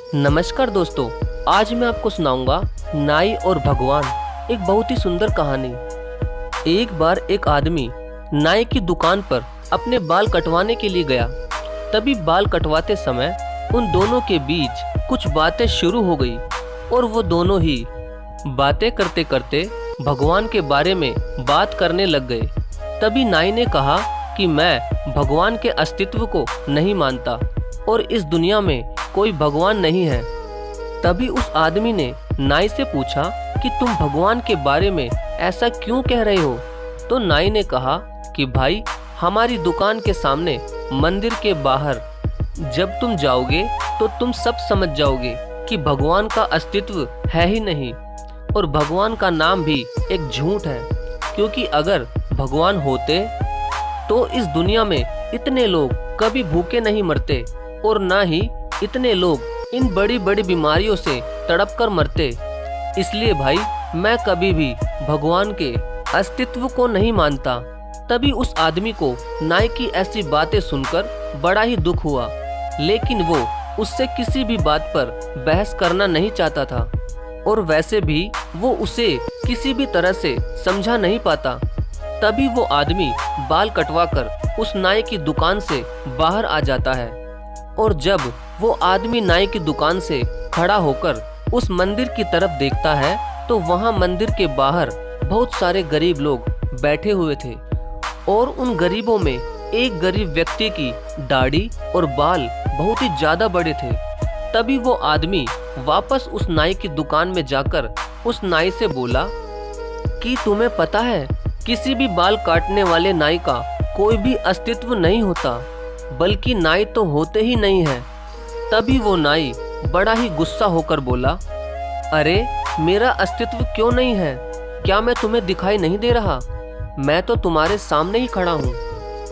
नमस्कार दोस्तों, आज मैं आपको सुनाऊंगा नाई और भगवान, एक बहुत ही सुंदर कहानी। एक बार एक आदमी नाई की दुकान पर अपने बाल कटवाने के लिए गया। तभी बाल कटवाते समय उन दोनों के बीच कुछ बातें शुरू हो गई और वो दोनों ही बातें करते करते भगवान के बारे में बात करने लग गए। तभी नाई ने कहा कि मैं भगवान के अस्तित्व को नहीं मानता और इस दुनिया में कोई भगवान नहीं है। तभी उस आदमी ने नाई से पूछा कि तुम भगवान के बारे में ऐसा क्यों कह रहे हो? तो नाई ने कहा कि भाई, हमारी दुकान के सामने मंदिर के बाहर जब तुम जाओगे तो तुम सब समझ जाओगे कि भगवान का अस्तित्व है ही नहीं और भगवान का नाम भी एक झूठ है। क्योंकि अगर भगवान होते तो इस दुनिया में इतने लोग कभी भूखे नहीं मरते और ना ही इतने लोग इन बड़ी बड़ी बीमारियों से तड़प कर मरते। इसलिए भाई, मैं कभी भी भगवान के अस्तित्व को नहीं मानता। तभी उस आदमी को नाई की ऐसी बातें सुनकर बड़ा ही दुख हुआ, लेकिन वो उससे किसी भी बात पर बहस करना नहीं चाहता था और वैसे भी वो उसे किसी भी तरह से समझा नहीं पाता। तभी वो आदमी बाल कटवाकर उस नाई की दुकान से बाहर आ जाता है और जब वो आदमी नाई की दुकान से खड़ा होकर उस मंदिर की तरफ देखता है तो वहाँ मंदिर के बाहर बहुत सारे गरीब लोग बैठे हुए थे और उन गरीबों में एक गरीब व्यक्ति की दाढ़ी और बाल बहुत ही ज्यादा बड़े थे। तभी वो आदमी वापस उस नाई की दुकान में जाकर उस नाई से बोला कि तुम्हें पता है, किसी भी बाल काटने वाले नाई का कोई भी अस्तित्व नहीं होता, बल्कि नाई तो होते ही नहीं है। तभी वो नाई बड़ा ही गुस्सा होकर बोला, अरे मेरा अस्तित्व क्यों नहीं है? क्या मैं तुम्हें दिखाई नहीं दे रहा? मैं तो तुम्हारे सामने ही खड़ा हूँ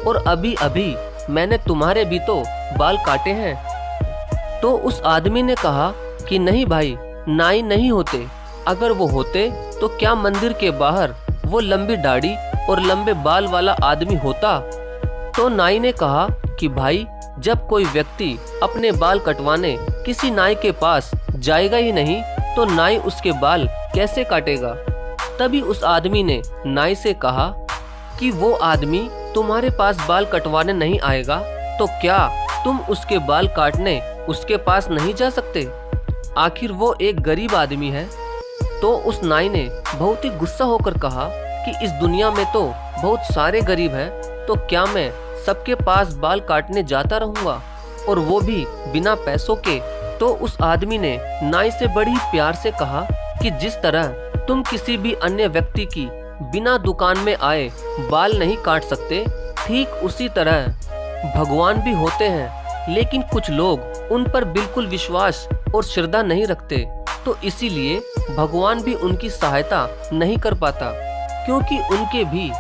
और अभी अभी मैंने तुम्हारे भी तो बाल काटे हैं। तो उस आदमी ने कहा कि नहीं भाई, नाई नहीं होते। अगर वो होते तो क्या मंदिर के बाहर वो लंबी दाढ़ी और लंबे बाल वाला आदमी होता? तो नाई ने कहा कि भाई, जब कोई व्यक्ति अपने बाल कटवाने किसी नाई के पास जाएगा ही नहीं तो नाई उसके बाल कैसे काटेगा? तभी उस आदमी ने नाई से कहा कि वो आदमी तुम्हारे पास बाल कटवाने नहीं आएगा तो क्या तुम उसके बाल काटने उसके पास नहीं जा सकते? आखिर वो एक गरीब आदमी है। तो उस नाई ने बहुत ही गुस्सा होकर कहा कि इस दुनिया में तो बहुत सारे गरीब हैं, तो क्या मैं सबके पास बाल काटने जाता रहूंगा, और वो भी बिना पैसों के? तो उस आदमी ने नाई से बड़ी प्यार से कहा कि जिस तरह तुम किसी भी अन्य व्यक्ति की बिना दुकान में आए बाल नहीं काट सकते, ठीक उसी तरह भगवान भी होते हैं, लेकिन कुछ लोग उन पर बिल्कुल विश्वास और श्रद्धा नहीं रखते, तो इसीलिए भगवान भी उनकी सहायता नहीं कर पाता, क्योंकि उनके भी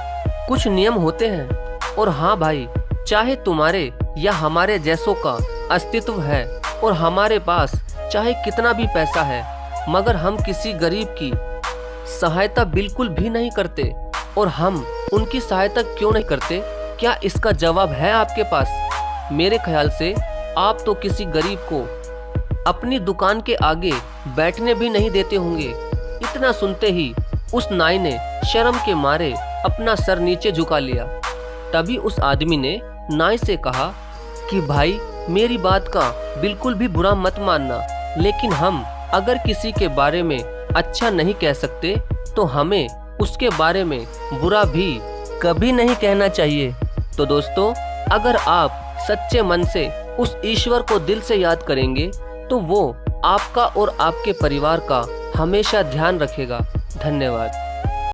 कुछ नियम होते हैं। और हाँ भाई, चाहे तुम्हारे या हमारे जैसों का अस्तित्व है और हमारे पास चाहे कितना भी पैसा है, मगर हम किसी गरीब की सहायता बिल्कुल भी नहीं करते। और हम उनकी सहायता क्यों नहीं करते? क्या इसका जवाब है आपके पास? मेरे ख्याल से आप तो किसी गरीब को अपनी दुकान के आगे बैठने भी नहीं देते होंगे। इतना सुनते ही उस नाई ने शर्म के मारे अपना सर नीचे झुका लिया। तभी उस आदमी ने नाई से कहा कि भाई, मेरी बात का बिल्कुल भी बुरा मत मानना, लेकिन हम अगर किसी के बारे में अच्छा नहीं कह सकते तो हमें उसके बारे में बुरा भी कभी नहीं कहना चाहिए। तो दोस्तों, अगर आप सच्चे मन से उस ईश्वर को दिल से याद करेंगे तो वो आपका और आपके परिवार का हमेशा ध्यान रखेगा। धन्यवाद।